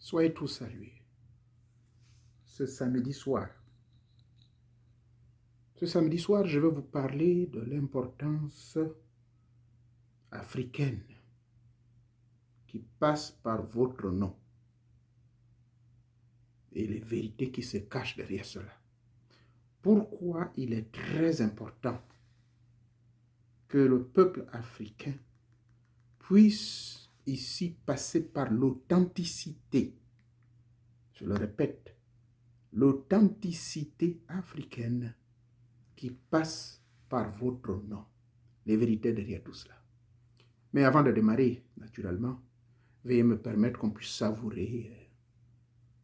Soyez tous salués. Ce samedi soir, je vais vous parler de l'importance africaine qui passe par votre nom et les vérités qui se cachent derrière cela. Pourquoi il est très important que le peuple africain puisse ici passer par l'authenticité. Je le répète, l'authenticité africaine qui passe par votre nom. Les vérités derrière tout cela. Mais avant de démarrer, naturellement, veuillez me permettre qu'on puisse savourer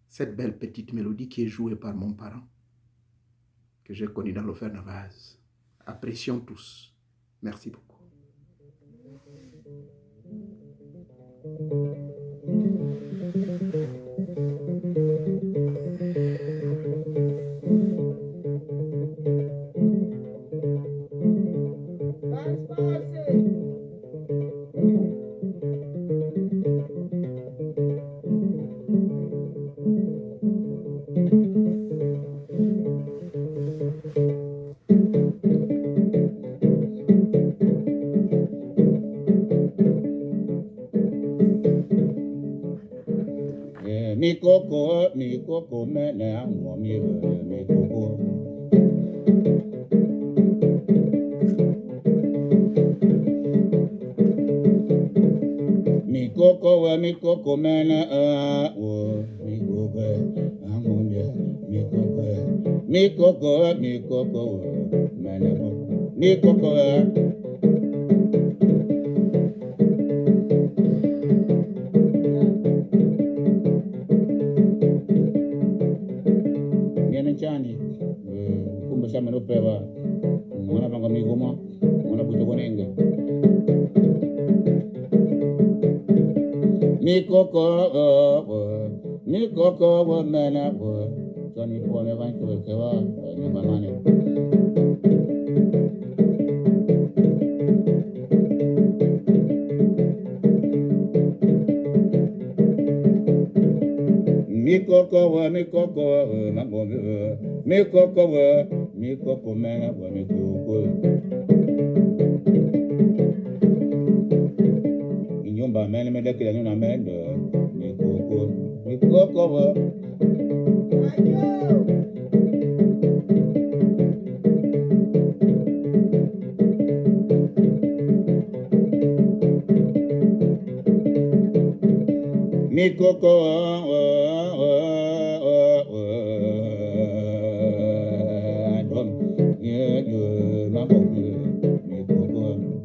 cette belle petite mélodie qui est jouée par mon parent, que j'ai connu dans l'Offert-Navaz. Apprécions tous. Merci beaucoup. Mi coco, me ne amo mi coco. Mi coco, me ne amo mi coco. Amo mi coco. Mi coco, me ne amo mi coco. Kumbe sama no pewa mwana banga migoma mwana bujogonenge mi koko wo mena wo toni po me ban ko kewa nyamba mane mi koko wo mambo mi koko mena wo mi koko inyumba mene me dekila nyuna mende mi koko wo mi koko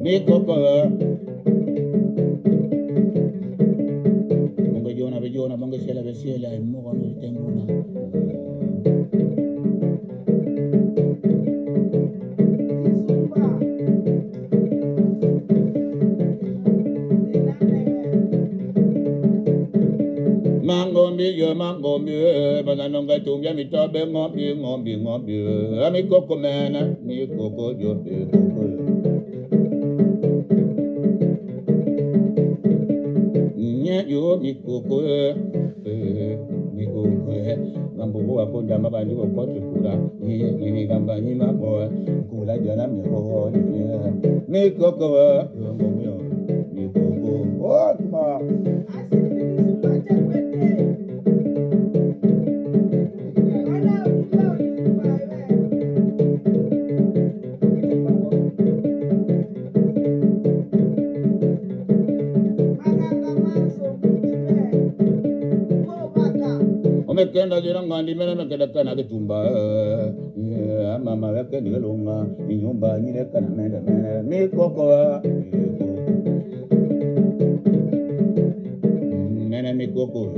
mi koko bejona bongo sela mo kono tenguna mangombi bananonga tumbia mitabe ngombi ami koko mena mi koko jo koko yo mi koko gambo wa konda mabandi ko kula ni gamba ni mabo kula jana mi ko mi koko mi koko oh ma mekenda jiranga ndi mena mekenda kana kitumba mama wake ni longa nyumba nyine kana menda mi koko nene mi koko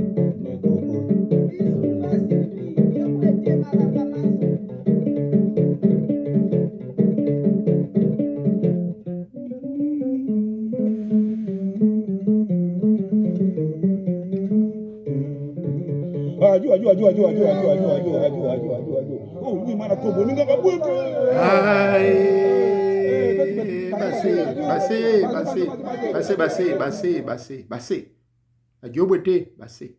Ajua. Oh, ni mana tobo ninga kabweko. Bassé. Adieu, beauté, bassé.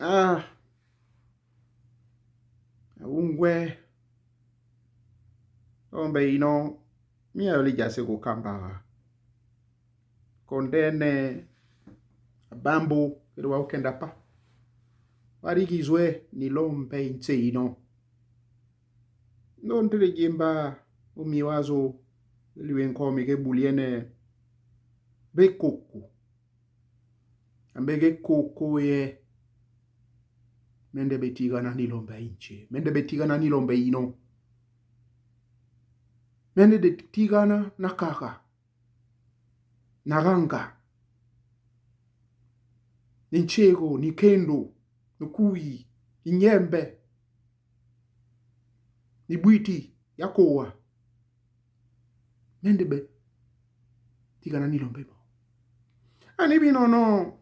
Ah, ungwe. Ombe ino. Mia oli jase ko kamba. Kondene. Bambo. Kero wa ukenda pa. Warigizwe ni lombe inse ino. Non tere jimba. Umiwazo. Liwe nkomi ke buliene. Be koko. Ambege koko ye. Mende betigana ni lombe inche. Mende betigana ni lombe ino. Mende betigana na kaka. Naranga. Ninchego, Nikendo, Nukui, Inyembe, Nibwiti, Yakowa. Mende betigana ni lombe mo. Anibi no.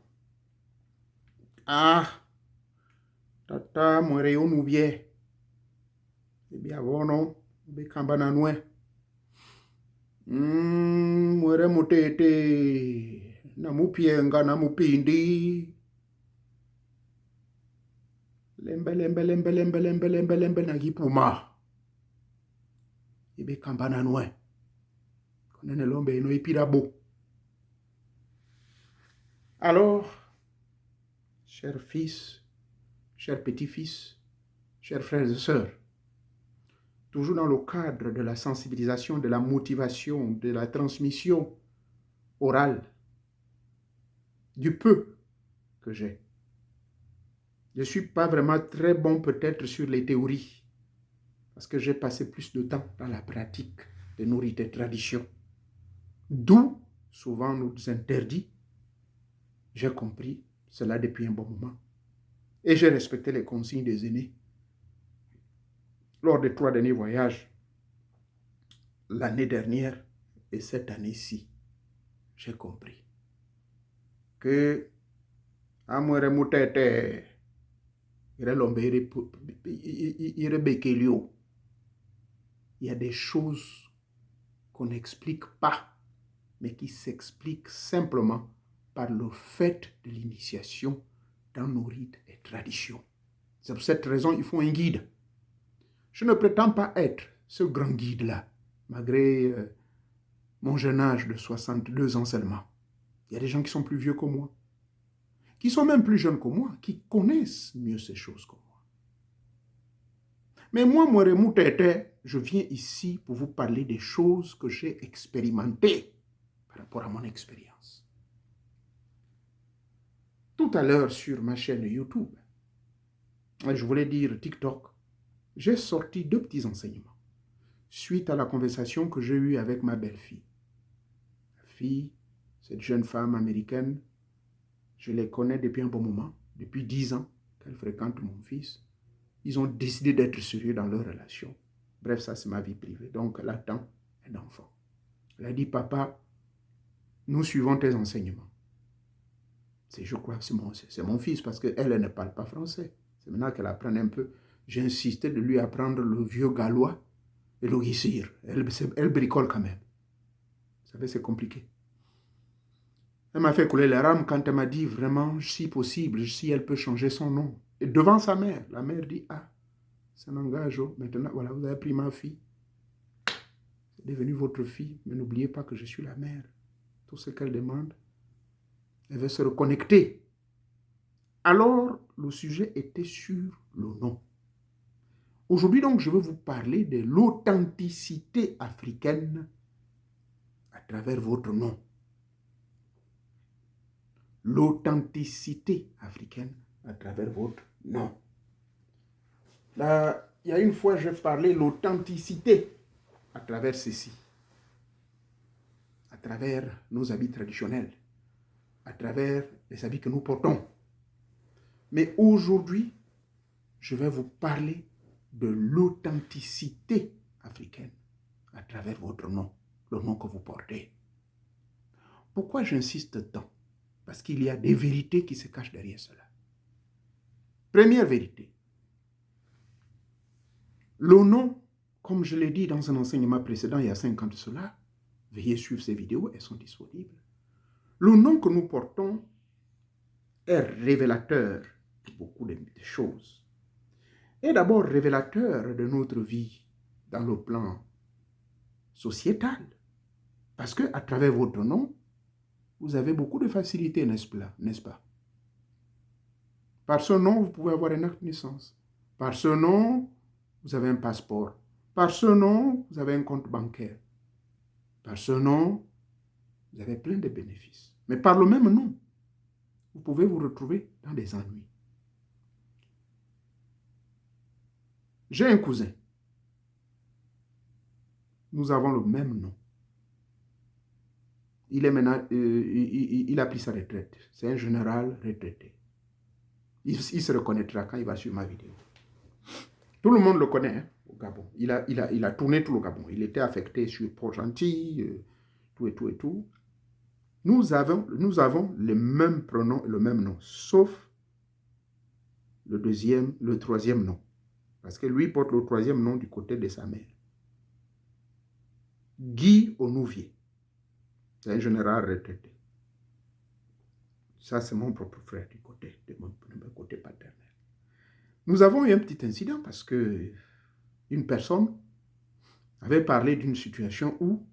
Ah. Tata mwere yonu bie. Ebi avono. Be kambana nwe. Mwere mutete. Na mupienga na mupindi. Lembe na gipuma. Ebi kambana nwe. Konene lombe ino ipirabo. Alors, chers fils, chers petits-fils, chers frères et sœurs, toujours dans le cadre de la sensibilisation, de la motivation, de la transmission orale du peu que j'ai. Je ne suis pas vraiment très bon peut-être sur les théories, parce que j'ai passé plus de temps dans la pratique de nos rites et traditions. D'où, souvent, nous interdit. J'ai compris cela depuis un bon moment. Et j'ai respecté les consignes des aînés. Lors des 3 derniers voyages, l'année dernière et cette année-ci, j'ai compris que il y a des choses qu'on n'explique pas, mais qui s'expliquent simplement par le fait de l'initiation dans nos rites et traditions. C'est pour cette raison qu'il faut un guide. Je ne prétends pas être ce grand guide-là, malgré mon jeune âge de 62 ans seulement. Il y a des gens qui sont plus vieux que moi, qui sont même plus jeunes que moi, qui connaissent mieux ces choses que moi. Mais moi, Moremou Tete, je viens ici pour vous parler des choses que j'ai expérimentées par rapport à mon expérience. Tout à l'heure sur ma chaîne YouTube, je voulais dire TikTok, j'ai sorti 2 petits enseignements suite à la conversation que j'ai eue avec ma belle-fille. Ma fille, cette jeune femme américaine, je les connais depuis un bon moment, depuis 10 ans qu'elle fréquente mon fils. Ils ont décidé d'être sérieux dans leur relation. Bref, ça c'est ma vie privée. Donc elle attend un enfant. Elle a dit, papa, nous suivons tes enseignements. Je crois que c'est mon fils parce qu'elle ne parle pas français. C'est maintenant qu'elle apprend un peu. J'ai insisté de lui apprendre le vieux gallois et le guissir. Elle bricole quand même. Vous savez, c'est compliqué. Elle m'a fait couler les larmes quand elle m'a dit vraiment, si possible, si elle peut changer son nom. Et devant sa mère, la mère dit, ah, c'est un engage. Maintenant, voilà, vous avez pris ma fille. C'est devenu votre fille, mais n'oubliez pas que je suis la mère. Tout ce qu'elle demande, elle veut se reconnecter. Alors, le sujet était sur le nom. Aujourd'hui, donc, je vais vous parler de l'authenticité africaine à travers votre nom. L'authenticité africaine à travers votre nom. Là, il y a une fois, je parlais de l'authenticité à travers ceci. À travers nos habits traditionnels. À travers les habits que nous portons. Mais aujourd'hui, je vais vous parler de l'authenticité africaine à travers votre nom, le nom que vous portez. Pourquoi j'insiste tant? Parce qu'il y a des vérités qui se cachent derrière cela. Première vérité. Le nom, comme je l'ai dit dans un enseignement précédent il y a 5 ans de cela, veuillez suivre ces vidéos, elles sont disponibles. Le nom que nous portons est révélateur beaucoup de choses. Est d'abord révélateur de notre vie dans le plan sociétal. Parce qu'à travers votre nom, vous avez beaucoup de facilité, n'est-ce pas? Par ce nom, vous pouvez avoir un acte de naissance. Par ce nom, vous avez un passeport. Par ce nom, vous avez un compte bancaire. Par ce nom, vous avez plein de bénéfices. Mais par le même nom, vous pouvez vous retrouver dans des ennuis. J'ai un cousin. Nous avons le même nom. Il est maintenant, il a pris sa retraite. C'est un général retraité. Il se reconnaîtra quand il va suivre ma vidéo. Tout le monde le connaît, hein, au Gabon. Il a tourné tout le Gabon. Il était affecté sur Port-Gentil, tout. Nous avons le même pronom et le même nom, sauf le troisième nom. Parce que lui porte le troisième nom du côté de sa mère. Guy Onouvier. C'est un général retraité. Ça, c'est mon propre frère de mon côté paternel. Nous avons eu un petit incident parce que une personne avait parlé d'une situation où,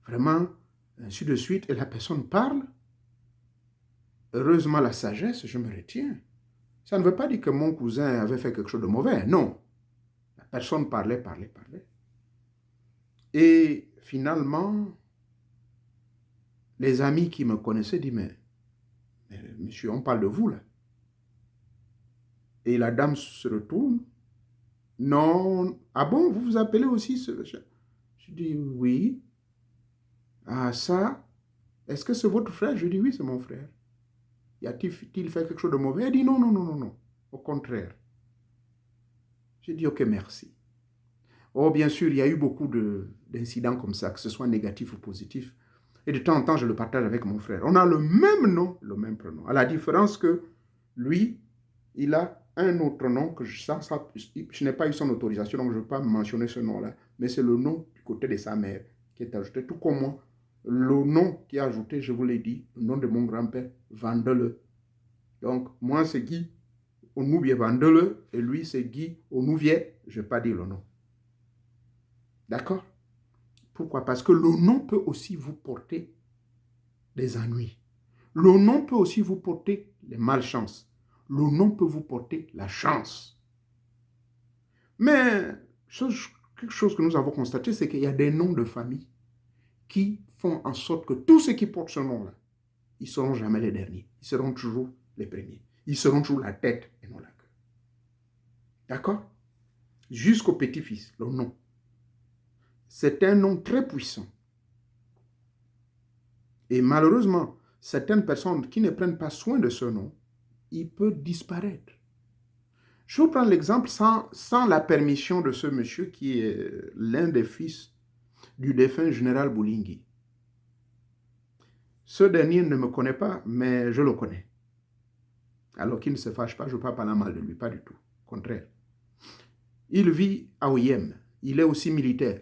vraiment, ainsi de suite, et la personne parle. Heureusement, la sagesse, je me retiens. Ça ne veut pas dire que mon cousin avait fait quelque chose de mauvais. Non. La personne parlait. Et finalement, les amis qui me connaissaient disent, mais monsieur, on parle de vous là. Et la dame se retourne. Non. Ah bon, vous vous appelez aussi ce... Je dis oui. Ah ça, est-ce que c'est votre frère? Je dis oui, c'est mon frère. Y a-t-il fait quelque chose de mauvais? Elle dit non. Au contraire. J'ai dit ok, merci. Oh, bien sûr, il y a eu beaucoup d'incidents comme ça, que ce soit négatif ou positif. Et de temps en temps, je le partage avec mon frère. On a le même nom, le même prénom. À la différence que lui, il a un autre nom que je n'ai pas eu son autorisation, donc je ne vais pas mentionner ce nom-là. Mais c'est le nom du côté de sa mère qui est ajouté, tout comme moi. Le nom qui est ajouté, je vous l'ai dit, le nom de mon grand-père, Vandele. Donc, moi, c'est Guy Onouvier Vandele, et lui, c'est Guy Onouvier. Je ne vais pas dire le nom. D'accord? Pourquoi? Parce que le nom peut aussi vous porter des ennuis. Le nom peut aussi vous porter les malchances. Le nom peut vous porter la chance. Mais quelque chose que nous avons constaté, c'est qu'il y a des noms de famille qui font en sorte que tous ceux qui portent ce nom-là, ils ne seront jamais les derniers. Ils seront toujours les premiers. Ils seront toujours la tête et non la queue. D'accord? Jusqu'au petit-fils, le nom. C'est un nom très puissant. Et malheureusement, certaines personnes qui ne prennent pas soin de ce nom, il peut disparaître. Je vais prendre l'exemple sans la permission de ce monsieur qui est l'un des fils du défunt général Boulingui. Ce dernier ne me connaît pas, mais je le connais. Alors qu'il ne se fâche pas, je ne veux pas parler mal de lui, pas du tout. Au contraire. Il vit à Oyem. Il est aussi militaire.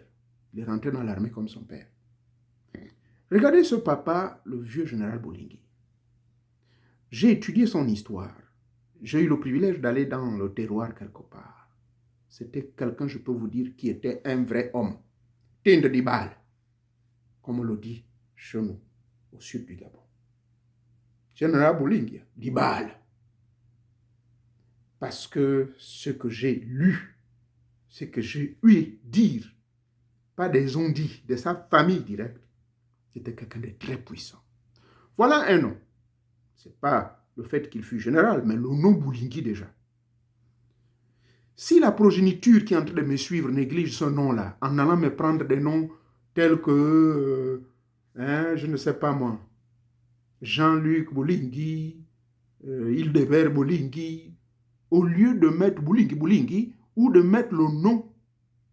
Il est rentré dans l'armée comme son père. Regardez ce papa, le vieux général Boulingui. J'ai étudié son histoire. J'ai eu le privilège d'aller dans le terroir quelque part. C'était quelqu'un, je peux vous dire, qui était un vrai homme. Tinde d'Ibal, comme on le dit chez nous, au sud du Gabon. Général Boulingui, d'Ibal. Parce que ce que j'ai lu, ce que j'ai eu dire, pas des on-dit, de sa famille directe, c'était quelqu'un de très puissant. Voilà un nom. Ce n'est pas le fait qu'il fût général, mais le nom Boulingui déjà. Si la progéniture qui est en train de me suivre néglige ce nom-là, en allant me prendre des noms tels que, je ne sais pas moi, Jean-Luc Boulingui, Hildebert Boulingui, au lieu de mettre Boulingui, ou de mettre le nom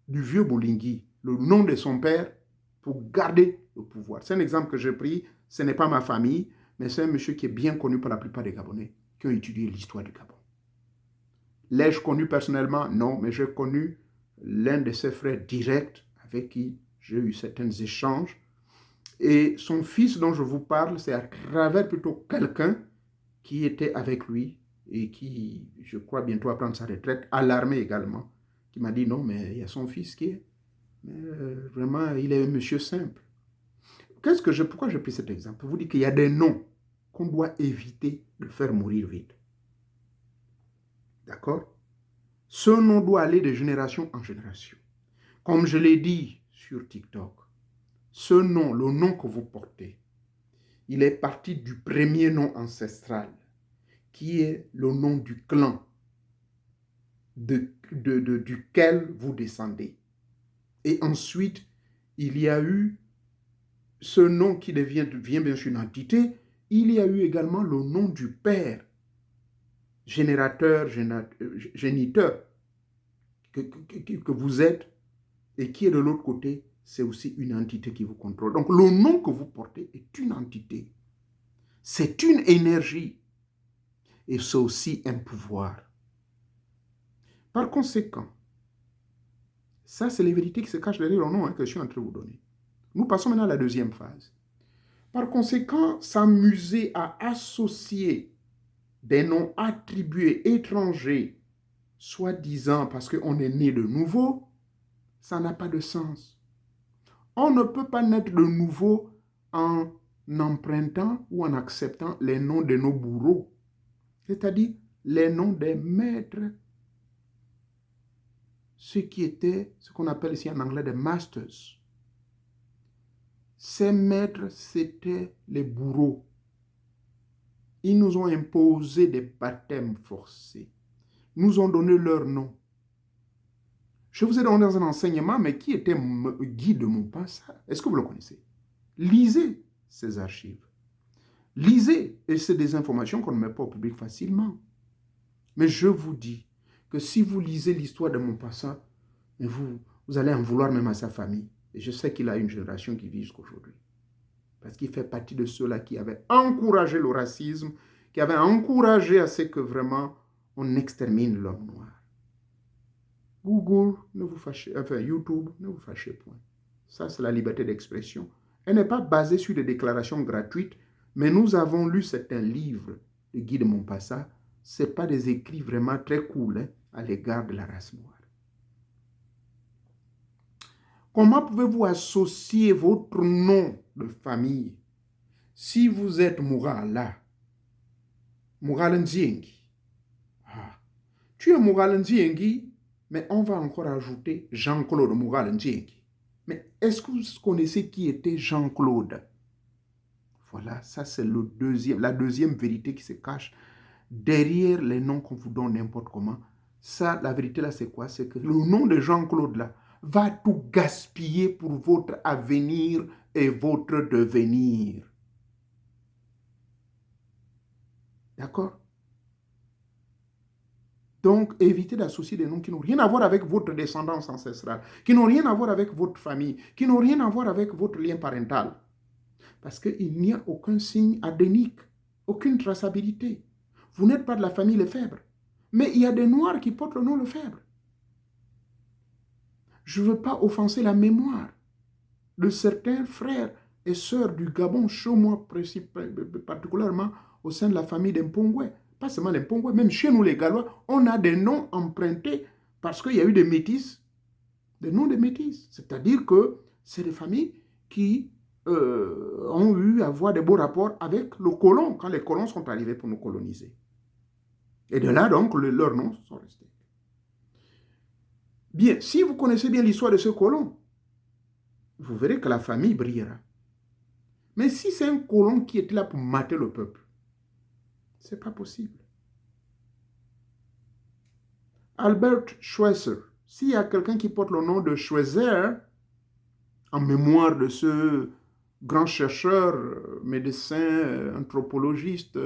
du vieux Boulingui, le nom de son père, pour garder le pouvoir. C'est un exemple que j'ai pris, ce n'est pas ma famille, mais c'est un monsieur qui est bien connu par la plupart des Gabonais qui ont étudié l'histoire du Gabon. L'ai-je connu personnellement? Non, mais j'ai connu l'un de ses frères directs avec qui j'ai eu certains échanges. Et son fils dont je vous parle, c'est à travers plutôt quelqu'un qui était avec lui et qui, je crois, bientôt va prendre sa retraite, à l'armée également, qui m'a dit non, mais il y a son fils qui est, vraiment, il est un monsieur simple. Pourquoi je pris cet exemple? Pour vous dire qu'il y a des noms qu'on doit éviter de faire mourir vite. D'accord? Ce nom doit aller de génération en génération. Comme je l'ai dit sur TikTok, ce nom, le nom que vous portez, il est parti du premier nom ancestral, qui est le nom du clan duquel vous descendez. Et ensuite, il y a eu ce nom qui devient bien sûr une entité. Il y a eu également le nom du père, géniteur, que vous êtes, et qui est de l'autre côté, c'est aussi une entité qui vous contrôle. Donc le nom que vous portez est une entité. C'est une énergie. Et c'est aussi un pouvoir. Par conséquent, ça c'est les vérités qui se cachent derrière le nom que je suis en train de vous donner. Nous passons maintenant à la deuxième phase. Par conséquent, s'amuser à associer des noms attribués étrangers, soi-disant parce qu'on est né de nouveau, ça n'a pas de sens. On ne peut pas naître de nouveau en empruntant ou en acceptant les noms de nos bourreaux, c'est-à-dire les noms des maîtres, ce qu'on appelle ici en anglais des masters. Ces maîtres, c'était les bourreaux. Ils nous ont imposé des baptêmes forcés, nous ont donné leur nom. Je vous ai donné dans un enseignement, mais qui était Guy de Maupassant? Est-ce que vous le connaissez? Lisez ces archives. Lisez, et c'est des informations qu'on ne met pas au public facilement. Mais je vous dis que si vous lisez l'histoire de Maupassant, vous allez en vouloir même à sa famille. Et je sais qu'il a une génération qui vit jusqu'aujourd'hui. Parce qu'il fait partie de ceux-là qui avaient encouragé le racisme, qui avaient encouragé à ce que vraiment on extermine l'homme noir. Google, ne vous fâchez, YouTube, ne vous fâchez point. Ça, c'est la liberté d'expression. Elle n'est pas basée sur des déclarations gratuites, mais nous avons lu certains livres de Guy de Maupassant. Ce n'est pas des écrits vraiment très cool à l'égard de la race noire. Comment pouvez-vous associer votre nom de famille si vous êtes Mourala, Mourala Nziengi? Tu es Mourala Nziengi, mais on va encore ajouter Jean-Claude Mourala Nziengi. Mais est-ce que vous connaissez qui était Jean-Claude? Voilà, ça c'est la deuxième vérité qui se cache derrière les noms qu'on vous donne n'importe comment. Ça, la vérité là, c'est quoi? C'est que le nom de Jean-Claude là va tout gaspiller pour votre avenir et votre devenir. D'accord? Donc, évitez d'associer des noms qui n'ont rien à voir avec votre descendance ancestrale, qui n'ont rien à voir avec votre famille, qui n'ont rien à voir avec votre lien parental. Parce qu'il n'y a aucun signe adénique, aucune traçabilité. Vous n'êtes pas de la famille Lefebvre. Mais il y a des Noirs qui portent le nom Lefebvre. Je ne veux pas offenser la mémoire de certains frères et sœurs du Gabon, chez moi particulièrement au sein de la famille d'Mpongwe. Pas seulement l'Mpongwe, même chez nous les Gallois, on a des noms empruntés parce qu'il y a eu des métis, des noms de métis. C'est-à-dire que c'est des familles qui ont eu à avoir des beaux rapports avec le colon, quand les colons sont arrivés pour nous coloniser. Et de là, donc, leurs noms sont restés. Bien, si vous connaissez bien l'histoire de ce colon, vous verrez que la famille brillera. Mais si c'est un colon qui est là pour mater le peuple, ce n'est pas possible. Albert Schweitzer, s'il y a quelqu'un qui porte le nom de Schweitzer, en mémoire de ce grand chercheur, médecin, anthropologiste,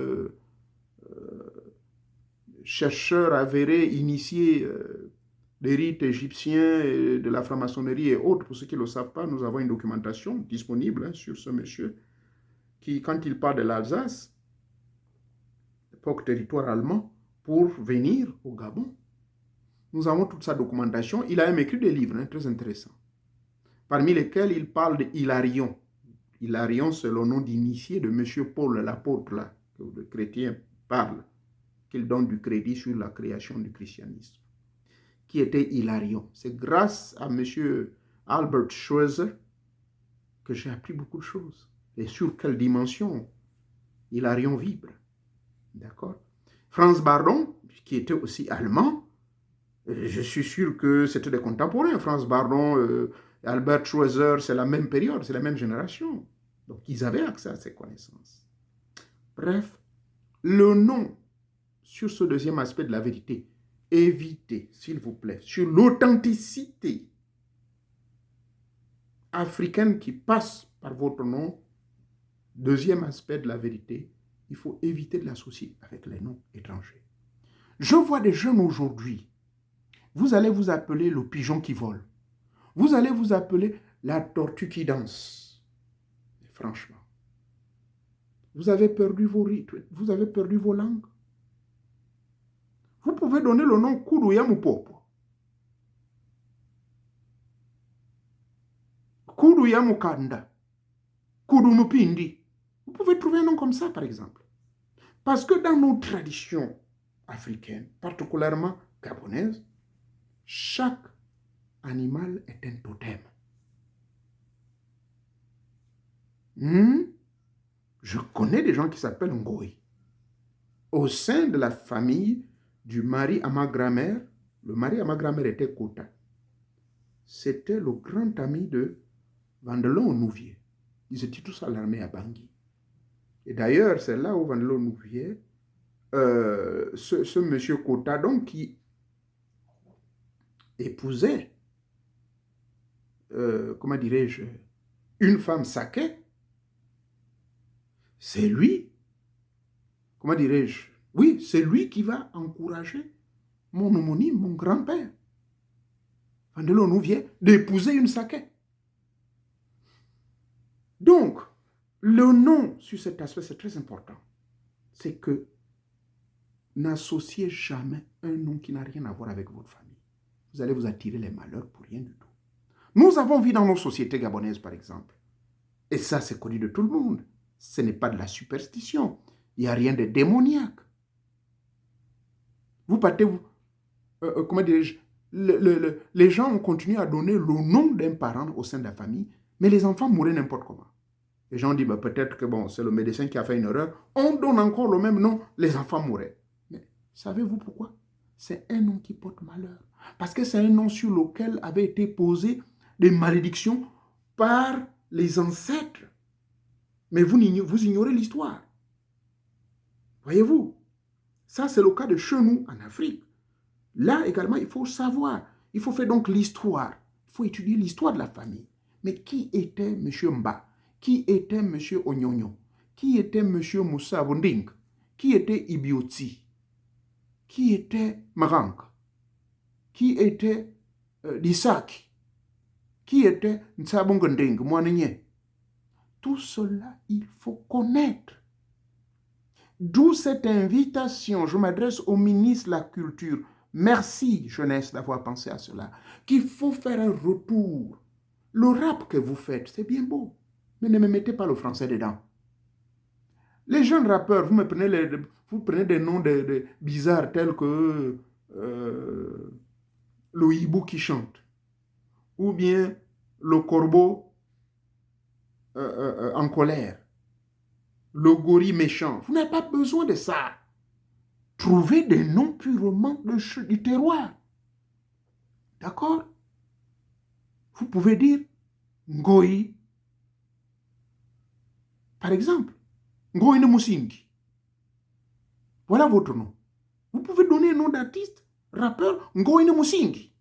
chercheur avéré, initié des rites égyptiens, et de la franc-maçonnerie et autres. Pour ceux qui ne le savent pas, nous avons une documentation disponible sur ce monsieur qui, quand il part de l'Alsace, l'époque territoire allemand, pour venir au Gabon, nous avons toute sa documentation. Il a même écrit des livres très intéressants, parmi lesquels il parle de Hilarion. Hilarion, c'est le nom d'initié de M. Paul l'apôtre, là, que le chrétien parle. qu'il donne du crédit sur la création du christianisme, qui était Hilarion. C'est grâce à M. Albert Schweitzer que j'ai appris beaucoup de choses. Et sur quelle dimension Hilarion vibre. D'accord? Franz Bardon, qui était aussi allemand, je suis sûr que c'était des contemporains. Franz Bardon, Albert Schweitzer, c'est la même période, c'est la même génération. Donc, ils avaient accès à ces connaissances. Bref, le nom sur ce deuxième aspect de la vérité, évitez, s'il vous plaît, sur l'authenticité africaine qui passe par votre nom, deuxième aspect de la vérité, il faut éviter de l'associer avec les noms étrangers. Je vois des jeunes aujourd'hui, vous allez vous appeler le pigeon qui vole, vous allez vous appeler la tortue qui danse. Et franchement, vous avez perdu vos rythmes, vous avez perdu vos langues. Vous pouvez donner le nom Kudu Yamupopo. Kudu Yamukanda. Kudu Mupindi. Vous pouvez trouver un nom comme ça, par exemple. Parce que dans nos traditions africaines, particulièrement gabonaises, chaque animal est un totem. Je connais des gens qui s'appellent Ngoï. Au sein de la famille du mari à ma grand-mère, le mari à ma grand-mère était Kota. C'était le grand ami de Vandelon Nouvier. Ils étaient tous à l'armée à Bangui. Et d'ailleurs, c'est là où Vandelon Nouvier, ce monsieur Kota, donc, qui épousait, comment dirais-je, une femme saké, c'est lui, comment dirais-je, oui, c'est lui qui va encourager mon homonyme, mon grand-père, Vandelon Nouvier, d'épouser une saké. Donc, le nom sur cet aspect, c'est très important. C'est que n'associez jamais un nom qui n'a rien à voir avec votre famille. Vous allez vous attirer les malheurs pour rien du tout. Nous avons vu dans nos sociétés gabonaises, par exemple, et ça, c'est connu de tout le monde. Ce n'est pas de la superstition. Il n'y a rien de démoniaque. Vous partez, comment dirais-je, les gens ont continué à donner le nom d'un parent au sein de la famille, mais les enfants mouraient n'importe comment. Les gens disent, bah, peut-être que bon, c'est le médecin qui a fait une erreur. On donne encore le même nom, les enfants mouraient. Mais savez-vous pourquoi? C'est un nom qui porte malheur. Parce que c'est un nom sur lequel avaient été posées des malédictions par les ancêtres. Mais vous ignorez l'histoire. Voyez-vous? Ça, c'est le cas de chez nous, en Afrique. Là, également, il faut savoir. Il faut faire donc l'histoire. Il faut étudier l'histoire de la famille. Mais qui était M. Mba? Qui était M. Onyonyo? Qui était M. Moussa Bonding? Qui était Ibioti? Qui était Marank? Qui était Disaki? Qui était Nsabongonding, Moanigné? Tout cela, il faut connaître. D'où cette invitation, je m'adresse au ministre de la Culture. Merci, jeunesse, d'avoir pensé à cela. Qu'il faut faire un retour. Le rap que vous faites, c'est bien beau, mais ne me mettez pas le français dedans. Les jeunes rappeurs, vous prenez des noms bizarres tels que le hibou qui chante, ou bien le corbeau en colère, le gorille méchant. Vous n'avez pas besoin de ça. Trouvez des noms purement du terroir. D'accord? Vous pouvez dire Ngoï. Par exemple, Ngoï Musingi. Voilà votre nom. Vous pouvez donner un nom d'artiste, rappeur, Ngoï Musingi.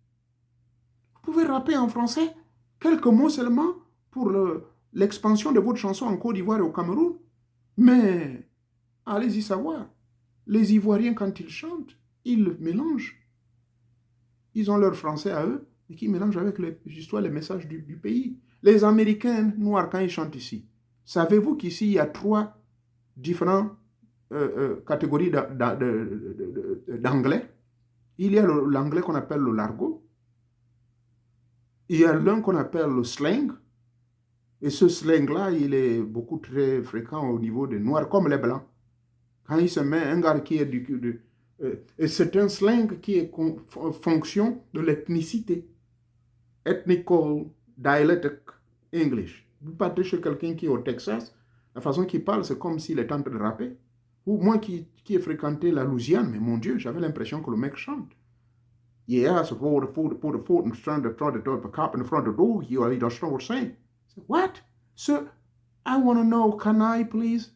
Vous pouvez rapper en français quelques mots seulement pour l'expansion de votre chanson en Côte d'Ivoire et au Cameroun. Mais allez-y savoir, les Ivoiriens, quand ils chantent, ils mélangent. Ils ont leur français à eux et qui mélangent avec les messages du pays. Les Américains noirs, quand ils chantent ici, savez-vous qu'ici, il y a 3 différentes catégories d'anglais? Il y a l'anglais qu'on appelle le largo. Il y a l'un qu'on appelle le slang. Et ce slang-là, il est beaucoup très fréquent au niveau des noirs, comme les blancs. Quand il se met un gars qui est Et c'est un slang qui est fonction de l'ethnicité. Ethnical dialectic English. Vous partez chez quelqu'un qui est au Texas, la façon qu'il parle, c'est comme s'il est en train de rapper. Ou moi qui ai fréquenté la Louisiane, mais mon Dieu, j'avais l'impression que le mec chante. Yeah, so put the foot in front of the cop in front of the door, he doesn't know what saying. What? Sir, I want to know, can I please?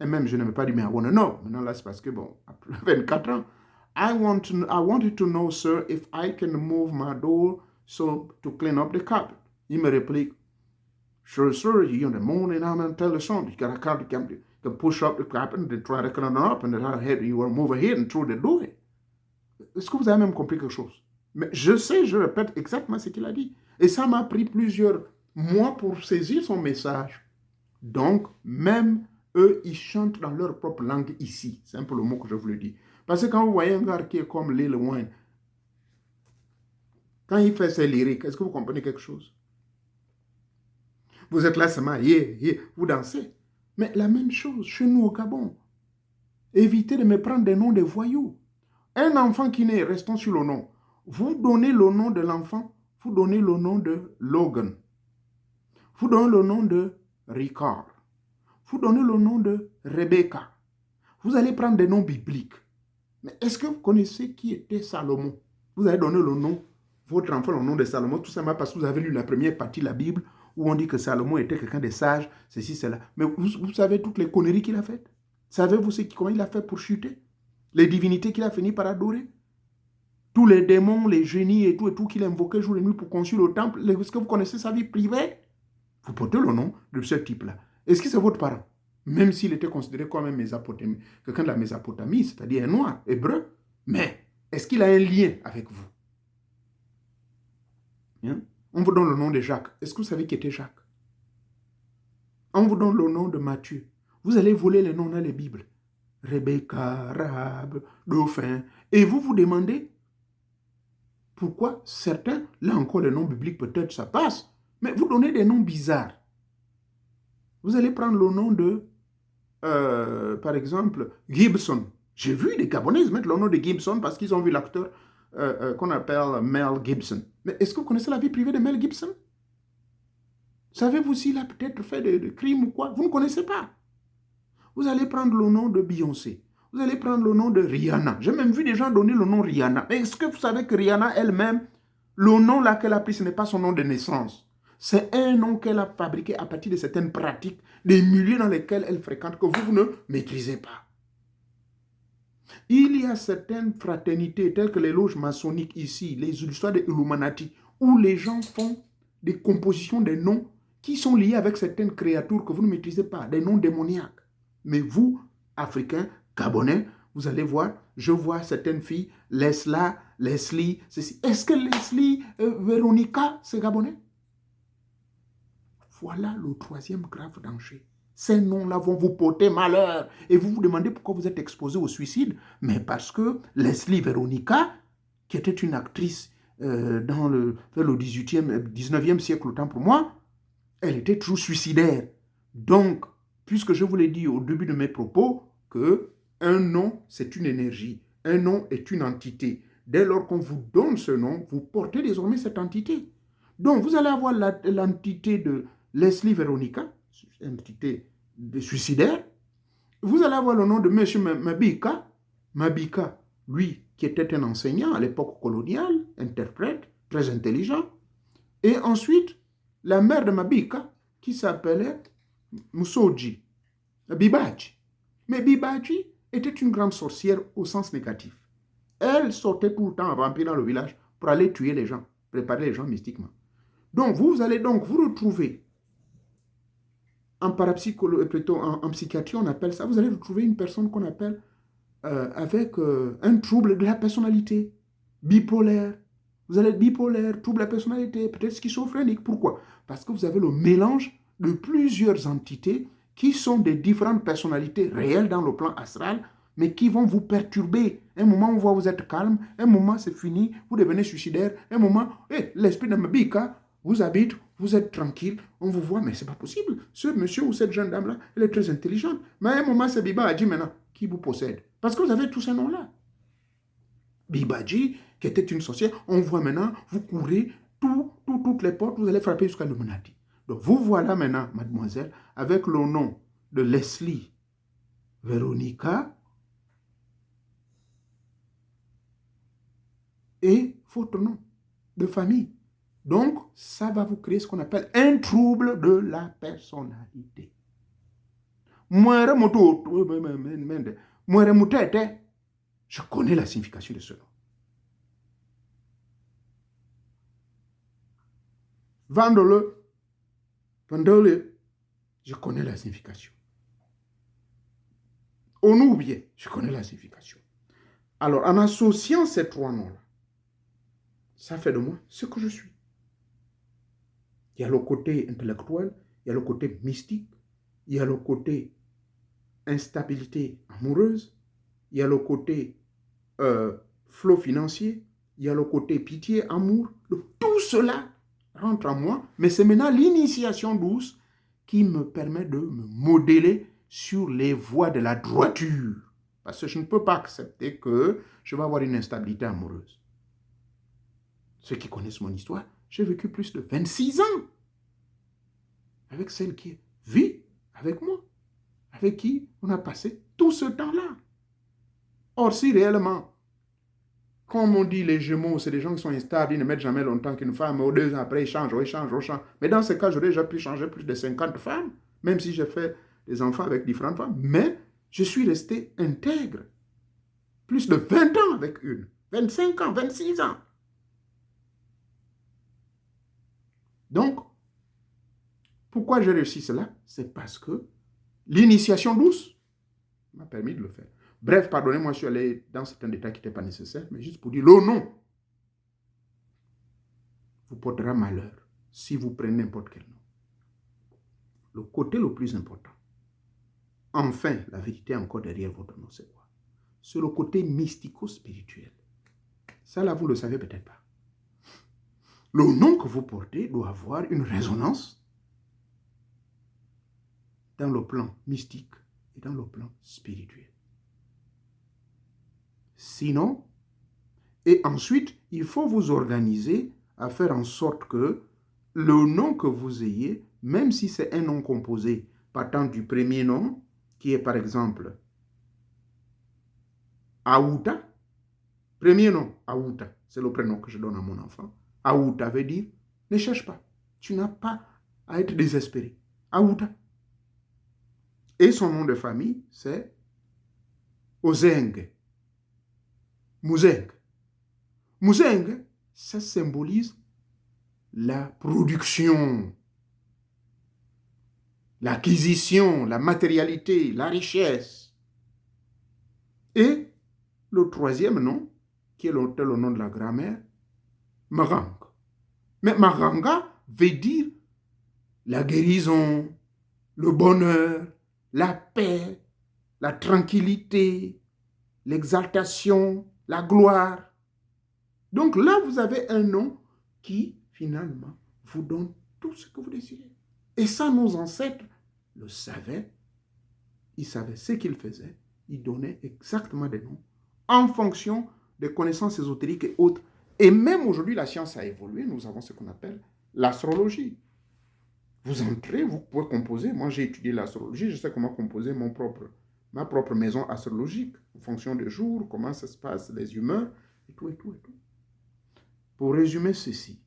Et même, je n'aimais pas dire, mais I want to know. Maintenant, là, c'est parce que, bon, après 24 ans, I wanted to know, sir, if I can move my door so to clean up the carpet. Il me réplique, sure, sir, you in the morning, I'm going to tell the son, you got to push up the carpet and try to clean it up, and then you will move ahead and through the door. Est-ce que vous avez même compris quelque chose? Mais je sais, je répète exactement ce qu'il a dit. Et ça m'a pris plusieurs mois pour saisir son message. Donc, même eux, ils chantent dans leur propre langue ici. C'est un peu le mot que je voulais dire. Parce que quand vous voyez un gars qui est comme Lil Wayne, quand il fait ses lyriques, est-ce que vous comprenez quelque chose? Vous êtes là seulement, vous dansez. Mais la même chose chez nous au Gabon. Évitez de me prendre des noms de voyous. Un enfant qui naît, restons sur le nom. Vous donnez le nom de l'enfant, vous donnez le nom de Logan. Vous donnez le nom de Ricard. Vous donnez le nom de Rebecca. Vous allez prendre des noms bibliques. Mais est-ce que vous connaissez qui était Salomon? Vous allez donner le nom, votre enfant, le nom de Salomon, tout simplement parce que vous avez lu la première partie de la Bible où on dit que Salomon était quelqu'un de sage, ceci, cela. Mais vous savez toutes les conneries qu'il a faites? Savez-vous comment il a fait pour chuter? Les divinités qu'il a fini par adorer? Tous les démons, les génies et tout qu'il invoquait jour et nuit pour construire le temple. Est-ce que vous connaissez sa vie privée? Vous portez le nom de ce type-là. Est-ce que c'est votre parent? Même s'il était considéré comme un Mésopotamie, quelqu'un de la Mésopotamie, c'est-à-dire un noir, hébreu. Mais est-ce qu'il a un lien avec vous? Hein? On vous donne le nom de Jacques. Est-ce que vous savez qui était Jacques? On vous donne le nom de Matthieu. Vous allez voler les noms dans les Bibles. Rebecca, Rahab, Dauphin. Et vous vous demandez pourquoi certains, là encore les noms bibliques peut-être ça passe, mais vous donnez des noms bizarres. Vous allez prendre le nom de, par exemple, Gibson. J'ai vu des Gabonais mettre le nom de Gibson parce qu'ils ont vu l'acteur qu'on appelle Mel Gibson. Mais est-ce que vous connaissez la vie privée de Mel Gibson? Savez-vous s'il a peut-être fait des crimes ou quoi? Vous ne connaissez pas. Vous allez prendre le nom de Beyoncé. Vous allez prendre le nom de Rihanna. J'ai même vu des gens donner le nom Rihanna. Mais est-ce que vous savez que Rihanna elle-même, le nom là qu'elle a pris, ce n'est pas son nom de naissance. C'est un nom qu'elle a fabriqué à partir de certaines pratiques, des milieux dans lesquels elle fréquente, que vous ne maîtrisez pas. Il y a certaines fraternités, telles que les loges maçonniques ici, les histoires des Illuminati, où les gens font des compositions des noms qui sont liés avec certaines créatures que vous ne maîtrisez pas, des noms démoniaques. Mais vous, Africains, Gabonais, vous allez voir, je vois certaines filles, Leslie, ceci. Est-ce que Leslie, Véronica, c'est Gabonais? Voilà le troisième grave danger. Ces noms-là vont vous porter malheur. Et vous vous demandez pourquoi vous êtes exposé au suicide. Mais parce que Leslie Véronica, qui était une actrice dans le 19e siècle, autant pour moi, elle était toujours suicidaire. Donc, puisque je vous l'ai dit au début de mes propos, que un nom, c'est une énergie. Un nom est une entité. Dès lors qu'on vous donne ce nom, vous portez désormais cette entité. Donc, vous allez avoir l'entité de Leslie Véronica, entité de suicidaire. Vous allez avoir le nom de M. Mabika. Mabika, lui, qui était un enseignant à l'époque coloniale, interprète, très intelligent. Et ensuite, la mère de Mabika, qui s'appelait Musoji, Bibaji. Mais Bibaji était une grande sorcière au sens négatif. Elle sortait tout le temps en vampire dans le village pour aller tuer les gens, préparer les gens mystiquement. Donc, vous allez donc vous retrouver en parapsychologie, plutôt en psychiatrie, on appelle ça, vous allez retrouver une personne qu'on appelle avec un trouble de la personnalité, bipolaire. Vous allez être bipolaire, trouble de la personnalité, peut-être schizophrénique. Pourquoi? Parce que vous avez le mélange de plusieurs entités qui sont des différentes personnalités réelles dans le plan astral, mais qui vont vous perturber. Un moment, on voit vous êtes calme, un moment, c'est fini, vous devenez suicidaire, un moment, l'esprit de Mabika vous habite, vous êtes tranquille, on vous voit, mais c'est pas possible. Ce monsieur ou cette jeune dame-là, elle est très intelligente. Mais à un moment, c'est Biba a dit maintenant, qui vous possède? Parce que vous avez tous ces noms-là. Bibadji, qui était une sorcière, on voit maintenant, vous courez toutes les portes, vous allez frapper jusqu'à Illuminati. Donc vous voilà maintenant, mademoiselle, avec le nom de Leslie Veronica et votre nom de famille. Donc, ça va vous créer ce qu'on appelle un trouble de la personnalité. Je connais la signification de ce nom. Vendez-le, vendez-le, je connais la signification. Onoubie, je connais la signification. Alors, en associant ces trois noms-là, ça fait de moi ce que je suis. Il y a le côté intellectuel, il y a le côté mystique, il y a le côté instabilité amoureuse, il y a le côté flot financier, il y a le côté pitié, amour. Tout cela rentre en moi, mais c'est maintenant l'initiation douce qui me permet de me modeler sur les voies de la droiture. Parce que je ne peux pas accepter que je vais avoir une instabilité amoureuse. Ceux qui connaissent mon histoire, j'ai vécu plus de 26 ans avec celle qui vit avec moi, avec qui on a passé tout ce temps-là. Or, si réellement, comme on dit, les Gémeaux, c'est des gens qui sont instables, ils ne mettent jamais longtemps qu'une femme, ou 2 ans après, ils changent. Mais dans ce cas, j'aurais déjà pu changer plus de 50 femmes, même si j'ai fait des enfants avec différentes femmes. Mais je suis resté intègre. Plus de 20 ans avec une, 25 ans, 26 ans. Donc, pourquoi j'ai réussi cela? C'est parce que l'initiation douce m'a permis de le faire. Bref, pardonnez-moi, je suis allé dans certains détails qui n'étaient pas nécessaires, mais juste pour dire, le nom vous portera malheur si vous prenez n'importe quel nom. Le côté le plus important, enfin, la vérité encore derrière votre nom, c'est quoi? C'est le côté mystico-spirituel. Ça, là, vous ne le savez peut-être pas. Le nom que vous portez doit avoir une résonance dans le plan mystique et dans le plan spirituel. Sinon, et ensuite, il faut vous organiser à faire en sorte que le nom que vous ayez, même si c'est un nom composé partant du premier nom, qui est par exemple Aouta, premier nom, Aouta, c'est le prénom que je donne à mon enfant. Aouta veut dire, ne cherche pas, tu n'as pas à être désespéré. Aouta. Et son nom de famille, c'est Ozeng. Muzeng. Muzeng, ça symbolise la production, l'acquisition, la matérialité, la richesse. Et le troisième nom, qui est le nom de la grammaire, Marang. Mais Maranga veut dire la guérison, le bonheur, la paix, la tranquillité, l'exaltation, la gloire. Donc là, vous avez un nom qui, finalement, vous donne tout ce que vous désirez. Et ça, nos ancêtres le savaient. Ils savaient ce qu'ils faisaient. Ils donnaient exactement des noms en fonction des connaissances ésotériques et autres. Et même aujourd'hui, la science a évolué. Nous avons ce qu'on appelle l'astrologie. Vous entrez, vous pouvez composer. Moi, j'ai étudié l'astrologie. Je sais comment composer ma propre maison astrologique en fonction des jours, comment ça se passe, les humeurs, et tout, et tout, et tout. Pour résumer ceci,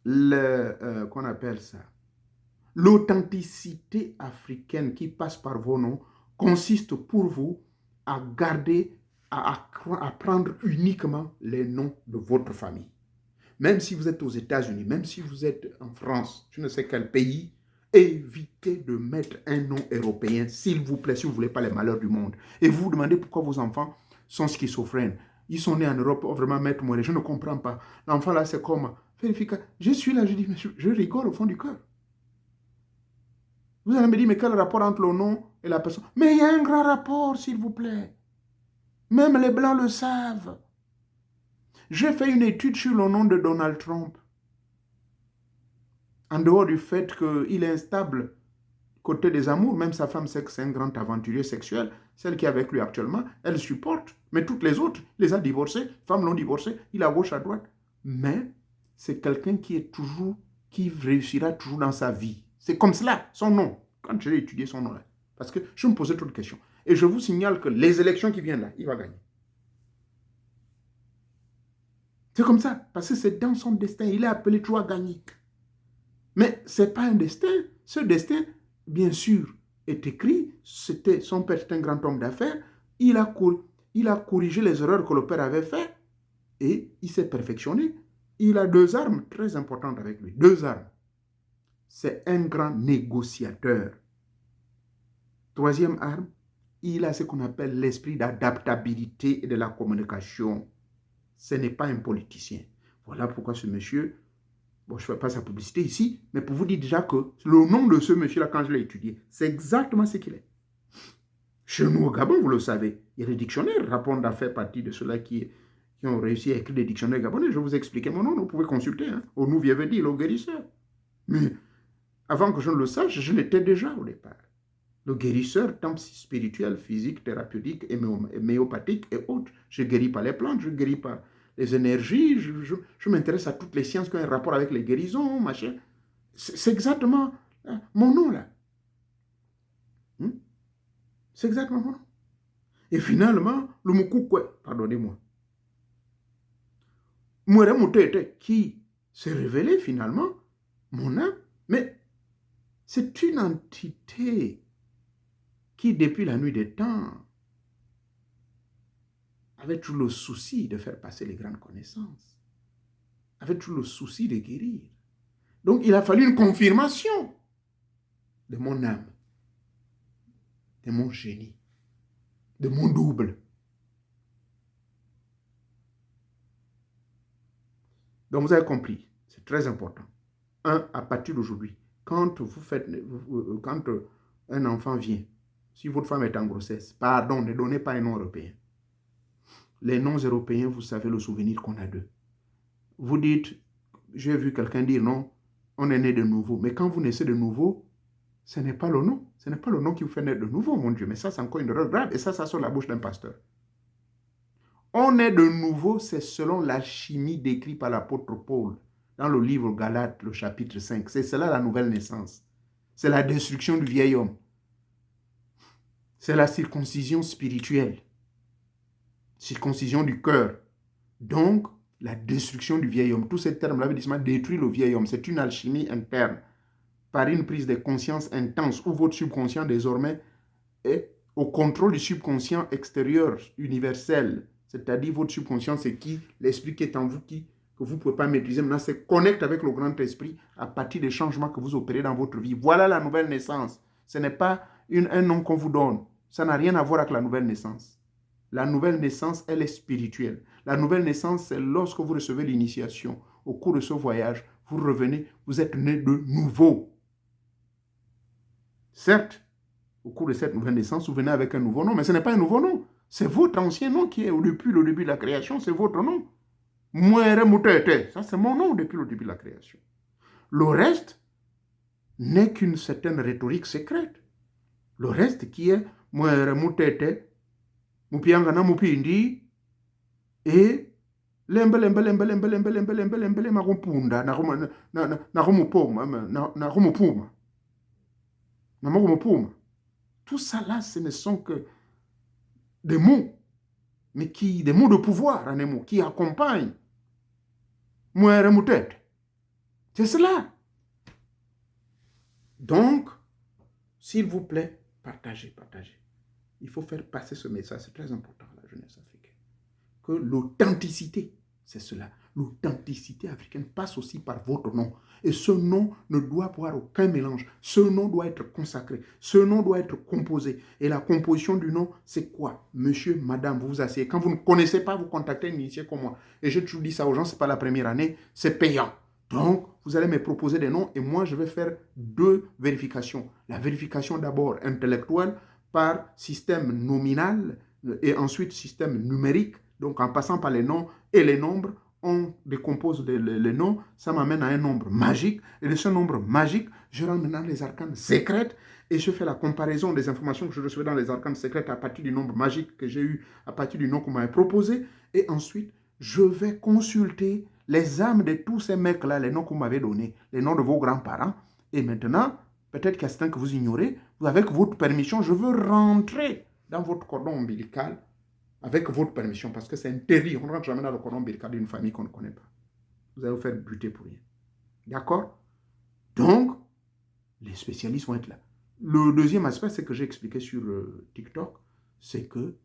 qu'on appelle ça, l'authenticité africaine qui passe par vos noms consiste pour vous à garder, à prendre uniquement les noms de votre famille. Même si vous êtes aux États-Unis, même si vous êtes en France, je ne sais quel pays, évitez de mettre un nom européen, s'il vous plaît, si vous ne voulez pas les malheurs du monde. Et vous vous demandez pourquoi vos enfants sont schizophrènes. Ils sont nés en Europe, vraiment mettre moi, je ne comprends pas. L'enfant là, c'est comme, je suis là, je dis, mais je rigole au fond du cœur. Vous allez me dire, mais quel rapport entre le nom et la personne? Mais il y a un grand rapport, s'il vous plaît. Même les Blancs le savent. J'ai fait une étude sur le nom de Donald Trump. En dehors du fait qu'il est instable côté des amours, même sa femme sait que c'est un grand aventurier sexuel, celle qui est avec lui actuellement, elle supporte. Mais toutes les autres, il les a divorcées, femmes l'ont divorcé, il est à gauche, à droite. Mais c'est quelqu'un qui est toujours, qui réussira toujours dans sa vie. C'est comme cela, son nom. Quand j'ai étudié son nom là. Parce que je me posais toutes les questions. Et je vous signale que les élections qui viennent là, il va gagner. C'est comme ça, parce que c'est dans son destin. Il est appelé toujours à gagner. Mais ce n'est pas un destin. Ce destin, bien sûr, est écrit. Son père est un grand homme d'affaires. Il a corrigé les erreurs que le père avait faites et il s'est perfectionné. Il a 2 armes très importantes avec lui. 2 armes. C'est un grand négociateur. 3e arme, il a ce qu'on appelle l'esprit d'adaptabilité et de la communication. Ce n'est pas un politicien. Voilà pourquoi ce monsieur, bon, je ne fais pas sa publicité ici, mais pour vous dire déjà que le nom de ce monsieur-là, quand je l'ai étudié, c'est exactement ce qu'il est. Chez nous au Gabon, vous le savez, il y a des dictionnaires. Raponda fait partie de ceux-là qui ont réussi à écrire des dictionnaires gabonais. Je vais vous expliquer mon nom, vous pouvez consulter. Hein. Au nous avait dit, le guérisseur. Mais avant que je ne le sache, je l'étais déjà au départ. Le guérisseur, tant spirituel, physique, thérapeutique, homéopathique et autres. Je ne guéris pas les plantes, je ne guéris pas les énergies, je m'intéresse à toutes les sciences qui ont un rapport avec les guérisons, machin. C'est exactement mon nom là. C'est exactement mon nom. Et finalement, le Mukukwe, pardonnez-moi, Moueremutete, qui s'est révélé finalement, mon âme, mais c'est une entité qui, depuis la nuit des temps, avait toujours le souci de faire passer les grandes connaissances, avait toujours le souci de guérir. Donc, il a fallu une confirmation de mon âme, de mon génie, de mon double. Donc, vous avez compris, c'est très important. À partir d'aujourd'hui, quand un enfant vient, si votre femme est en grossesse, pardon, ne donnez pas un nom européen. Les noms européens, vous savez le souvenir qu'on a d'eux. Vous dites, j'ai vu quelqu'un dire non, on est né de nouveau. Mais quand vous naissez de nouveau, ce n'est pas le nom. Ce n'est pas le nom qui vous fait naître de nouveau, mon Dieu. Mais ça, c'est encore une erreur grave. Et ça sort la bouche d'un pasteur. On est de nouveau, c'est selon l'alchimie décrite par l'apôtre Paul dans le livre Galates, le chapitre 5. C'est cela la nouvelle naissance. C'est la destruction du vieil homme. C'est la circoncision spirituelle. Circoncision du cœur. Donc, la destruction du vieil homme. Tous ces termes-là veulent détruire le vieil homme. C'est une alchimie interne. Par une prise de conscience intense où votre subconscient désormais est au contrôle du subconscient extérieur, universel. C'est-à-dire votre subconscient, c'est qui? L'esprit qui est en vous, que vous ne pouvez pas maîtriser. Maintenant, c'est connecte avec le grand esprit à partir des changements que vous opérez dans votre vie. Voilà la nouvelle naissance. Ce n'est pas un nom qu'on vous donne. Ça n'a rien à voir avec la nouvelle naissance. La nouvelle naissance, elle est spirituelle. La nouvelle naissance, c'est lorsque vous recevez l'initiation. Au cours de ce voyage, vous revenez, vous êtes né de nouveau. Certes, au cours de cette nouvelle naissance, vous venez avec un nouveau nom, mais ce n'est pas un nouveau nom. C'est votre ancien nom qui est depuis le début de la création, c'est votre nom. Moueremutete, ça c'est mon nom depuis le début de la création. Le reste n'est qu'une certaine rhétorique secrète. Le reste qui est Moueremutete, Mupiangana Mupindi, et lembe marumpunda narumupuma. Tout ça là, ce ne sont que des mots, mais des mots de pouvoir, en un mot, qui accompagnent Moueremutete. C'est cela. Donc, s'il vous plaît, partagez. Il faut faire passer ce message, c'est très important à la jeunesse africaine. Que l'authenticité, c'est cela. L'authenticité africaine passe aussi par votre nom. Et ce nom ne doit avoir aucun mélange. Ce nom doit être consacré. Ce nom doit être composé. Et la composition du nom, c'est quoi? Monsieur, madame, vous vous asseyez. Quand vous ne connaissez pas, vous contactez un initié comme moi. Et je toujours dis ça aux gens, ce n'est pas la première année, c'est payant. Donc, vous allez me proposer des noms et moi, je vais faire 2 vérifications. La vérification d'abord intellectuelle par système nominal et ensuite système numérique. Donc, en passant par les noms et les nombres, on décompose les noms, ça m'amène à un nombre magique. Et de ce nombre magique, je rentre maintenant les arcanes secrètes et je fais la comparaison des informations que je recevais dans les arcanes secrètes à partir du nombre magique que j'ai eu, à partir du nom qu'on m'avait proposé. Et ensuite, je vais consulter les âmes de tous ces mecs-là, les noms qu'on m'avait donnés, les noms de vos grands-parents. Et maintenant, peut-être qu'il y a certains que vous ignorez, avec votre permission, je veux rentrer dans votre cordon ombilical avec votre permission, parce que c'est interdit. On ne rentre jamais dans le cordon ombilical d'une famille qu'on ne connaît pas. Vous allez vous faire buter pour rien. D'accord? Donc, les spécialistes vont être là. Le deuxième aspect, c'est que j'ai expliqué sur TikTok, c'est que,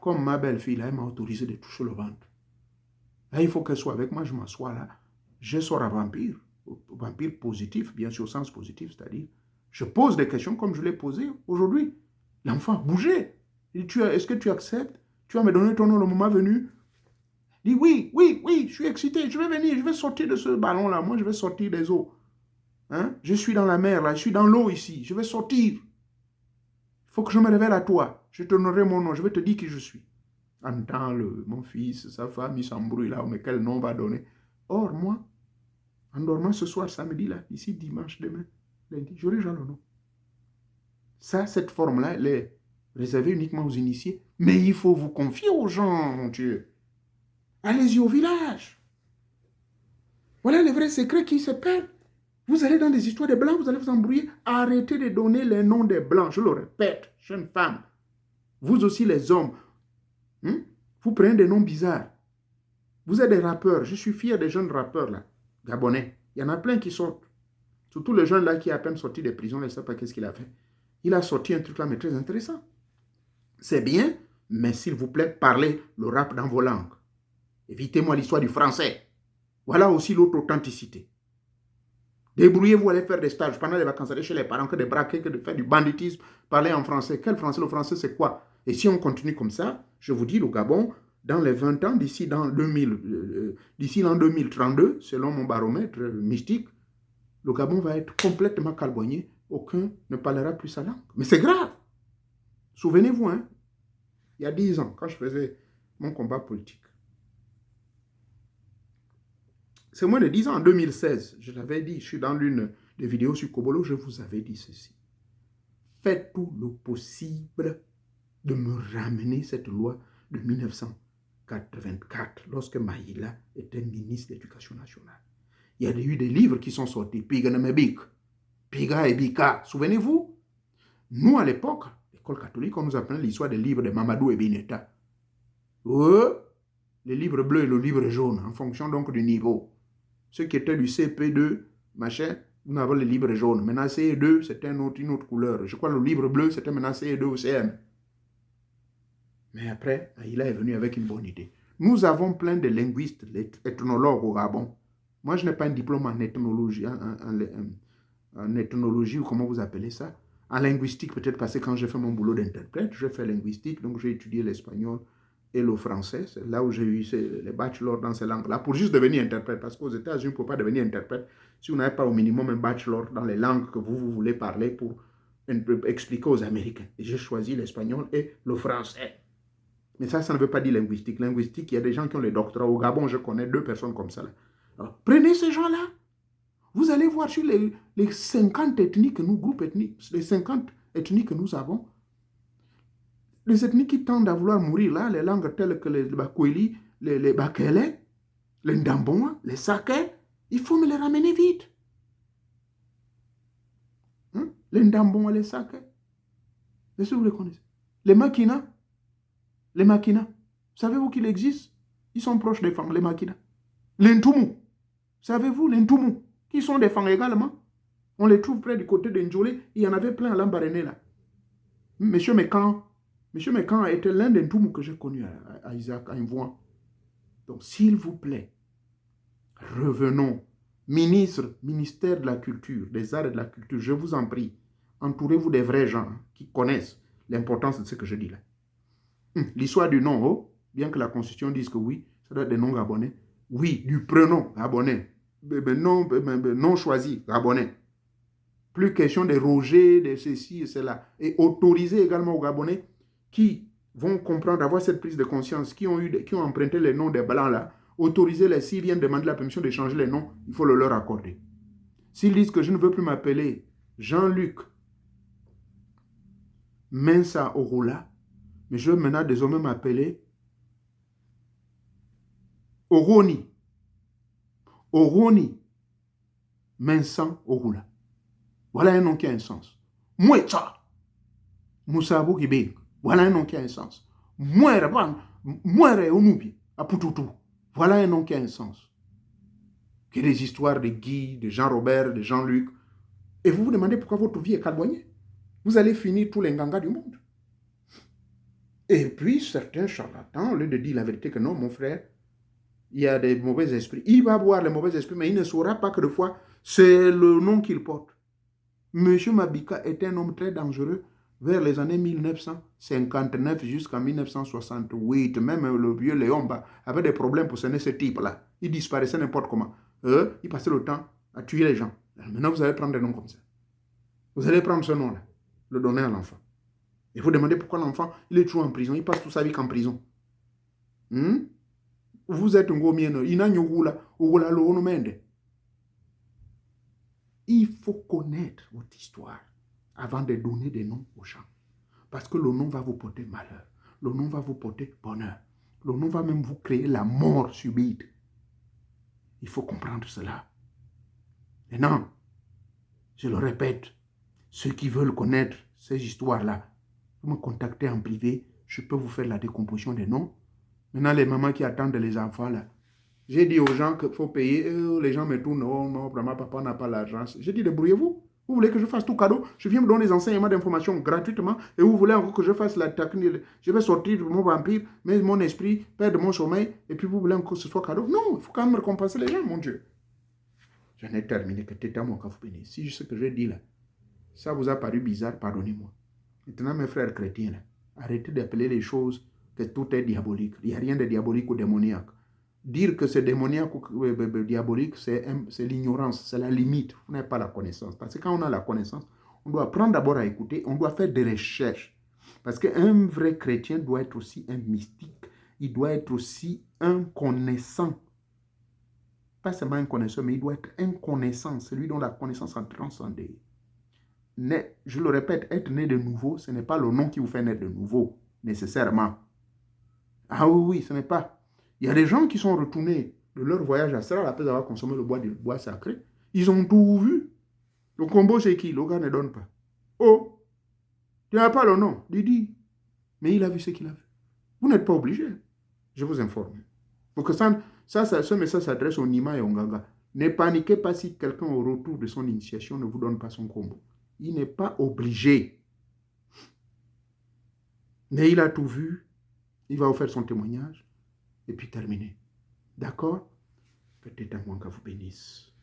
comme ma belle-fille, elle m'a autorisé de toucher le ventre. Là, il faut qu'elle soit avec moi, je m'assois là. Je sors à vampire positif, bien sûr, au sens positif, c'est-à-dire, je pose des questions comme je l'ai posé aujourd'hui. L'enfant a bougé. Est-ce que tu acceptes? Tu vas me donner ton nom le moment venu? Il dit oui, je suis excité, je vais venir, je vais sortir de ce ballon-là. Moi, je vais sortir des eaux. Hein? Je suis dans la mer, là, je suis dans l'eau ici, je vais sortir. Il faut que je me révèle à toi. Je te donnerai mon nom, je vais te dire qui je suis. Entends mon fils, sa femme, ils s'embrouillent là, mais quel nom va donner? Or, moi, en dormant ce soir, samedi, là, ici, dimanche, demain, lundi, j'aurai déjà le nom. Ça, cette forme-là, elle est réservée uniquement aux initiés. Mais il faut vous confier aux gens, mon Dieu. Allez-y au village. Voilà les vrais secrets qui se perdent. Vous allez dans des histoires de blancs, vous allez vous embrouiller. Arrêtez de donner les noms des blancs. Je le répète, jeunes femmes. Vous aussi, les hommes. Vous prenez des noms bizarres. Vous êtes des rappeurs. Je suis fier des jeunes rappeurs, là, gabonais. Il y en a plein qui sortent. Surtout le jeune là qui est à peine sorti des prisons, je ne sais pas qu'est-ce qu'il a fait. Il a sorti un truc là, mais très intéressant. C'est bien, mais s'il vous plaît, parlez le rap dans vos langues. Évitez-moi l'histoire du français. Voilà aussi l'autre authenticité. Débrouillez-vous, allez faire des stages pendant les vacances, allez chez les parents, que de braquer, que de faire du banditisme, parler en français. Quel français? Le français, c'est quoi? Et si on continue comme ça, je vous dis, le Gabon, dans les 20 ans, d'ici l'an 2032, selon mon baromètre mystique, le Gabon va être complètement calboigné. Aucun ne parlera plus sa langue. Mais c'est grave. Souvenez-vous, hein, il y a 10 ans, quand je faisais mon combat politique. C'est moins de 10 ans, en 2016, je l'avais dit, je suis dans l'une des vidéos sur Kobolo, je vous avais dit ceci. Faites tout le possible de me ramener cette loi de 1984, lorsque Maïla était ministre de l'Éducation nationale. Il y a eu des livres qui sont sortis, Piga Nemebik, Piga et Bika. Souvenez-vous, nous à l'époque, l'école catholique, on nous apprenait l'histoire des livres de Mamadou et Bineta. Le livre bleu et le livre jaune, en fonction donc du niveau. Ceux qui étaient du CP2, machin, nous avons le livre jaune. Maintenant, CE2, c'était une autre couleur. Je crois que le livre bleu, c'était maintenant CE2 ou CM. Mais après, il est venu avec une bonne idée. Nous avons plein de linguistes, ethnologues au Gabon. Moi, je n'ai pas un diplôme en ethnologie, en ethnologie, ou comment vous appelez ça. En linguistique, peut-être parce que quand j'ai fait mon boulot d'interprète, j'ai fait linguistique, donc j'ai étudié l'espagnol et le français. C'est là où j'ai eu les bachelors dans ces langues-là, pour juste devenir interprète. Parce qu'aux États-Unis, on ne peut pas devenir interprète si vous n'avez pas au minimum un bachelor dans les langues que vous voulez parler pour expliquer aux Américains. Et j'ai choisi l'espagnol et le français. Mais ça ne veut pas dire linguistique. Linguistique, il y a des gens qui ont les doctorats. Au Gabon, je connais 2 personnes comme ça. Là. Alors, prenez ces gens-là. Vous allez voir sur les 50 ethnies que nous, groupes ethniques, les 50 ethnies que nous avons, les ethnies qui tendent à vouloir mourir là, les langues telles que les Bakweli, les Bakele, les Ndambonwa, les Sake, il faut me les ramener vite. Les Ndambonwa, les Sake. Est-ce que vous les connaissez? Les Makina. Savez-vous qu'il existe? Ils sont proches des Fang, les Makina. Les Ntumu. Savez-vous, les Ntumu, qui sont des Fang également? On les trouve près du côté de Ndjolé. Il y en avait plein à Lambaréné là. Monsieur Mekan était l'un des Ntumu que j'ai connu à Isaac, à Imvoan. Donc, s'il vous plaît, revenons. Ministère de la Culture, des Arts et de la Culture, je vous en prie, entourez-vous des vrais gens qui connaissent l'importance de ce que je dis là. L'histoire du nom, bien que la Constitution dise que oui, ça doit être des noms gabonais. Oui, du prénom gabonais. Non choisi gabonais. Plus question de Roger, de ceci et cela. Et autoriser également aux Gabonais qui vont comprendre, avoir cette prise de conscience, qui ont emprunté les noms des Blancs là, autoriser les Syriens, demander la permission de changer les noms, il faut le leur accorder. S'ils disent que je ne veux plus m'appeler Jean-Luc Mensa Orula, mais je veux maintenant désormais m'appeler Oroni Mensa Orula. Voilà un nom qui a un sens. Mouetsa Moussabou Kibé. Voilà un nom qui a un sens. Muere Onubi Apututu. Voilà un nom qui a un sens. Que des histoires de Guy, de Jean-Robert, de Jean-Luc. Et vous vous demandez pourquoi votre vie est calboignée. Vous allez finir tous les ngangas du monde. Et puis, certains charlatans, au lieu de dire la vérité que non, mon frère, il y a des mauvais esprits. Il va voir les mauvais esprits, mais il ne saura pas que des fois, c'est le nom qu'il porte. Monsieur Mabika était un homme très dangereux vers les années 1959 jusqu'en 1968. Même le vieux Léon avait des problèmes pour sonner ce type-là. Il disparaissait n'importe comment. Il passait le temps à tuer les gens. Maintenant, vous allez prendre des noms comme ça. Vous allez prendre ce nom-là, le donner à l'enfant. Et vous demandez pourquoi l'enfant, il est toujours en prison. Il passe toute sa vie qu'en prison. Vous êtes un gros mien. Il faut connaître votre histoire avant de donner des noms aux gens. Parce que le nom va vous porter malheur. Le nom va vous porter bonheur. Le nom va même vous créer la mort subite. Il faut comprendre cela. Et non, je le répète, ceux qui veulent connaître ces histoires-là, vous me contactez en privé, je peux vous faire la décomposition des noms. Maintenant, les mamans qui attendent les enfants, là, j'ai dit aux gens qu'il faut payer. Les gens me tournent, non, vraiment, papa n'a pas l'argent. J'ai dit, débrouillez-vous. Vous voulez que je fasse tout cadeau? Je viens me donner des enseignements d'information gratuitement. Et vous voulez encore que je fasse la technique? Je vais sortir de mon vampire, mais mon esprit, perdre mon sommeil. Et puis vous voulez encore que ce soit cadeau? Non, il faut quand même récompenser les gens, mon Dieu. J'en ai terminé. Que t'étais mon cas, vous bénisse. Si ce que je dis là, ça vous a paru bizarre, pardonnez-moi. Maintenant, mes frères chrétiens, là, arrêtez d'appeler les choses que tout est diabolique. Il n'y a rien de diabolique ou démoniaque. Dire que c'est démoniaque ou diabolique, c'est l'ignorance, c'est la limite. Vous n'avez pas la connaissance. Parce que quand on a la connaissance, on doit apprendre d'abord à écouter, on doit faire des recherches. Parce qu'un vrai chrétien doit être aussi un mystique, il doit être aussi un connaissant. Pas seulement un connaisseur, mais il doit être un connaissant, celui dont la connaissance a transcendé. Je le répète, être né de nouveau, ce n'est pas le nom qui vous fait naître de nouveau, nécessairement. Ah oui, ce n'est pas. Il y a des gens qui sont retournés de leur voyage astral après avoir consommé le bois sacré. Ils ont tout vu. Le combo, c'est qui? Le gars ne donne pas. Oh, tu n'as pas le nom. Didi. Mais il a vu ce qu'il a vu. Vous n'êtes pas obligé. Je vous informe. Pour que ce message s'adresse au Nima et au Nganga. Ne paniquez pas si quelqu'un au retour de son initiation ne vous donne pas son combo. Il n'est pas obligé. Mais il a tout vu. Il va vous faire son témoignage. Et puis terminer. D'accord? Que Tétamoanga vous bénisse.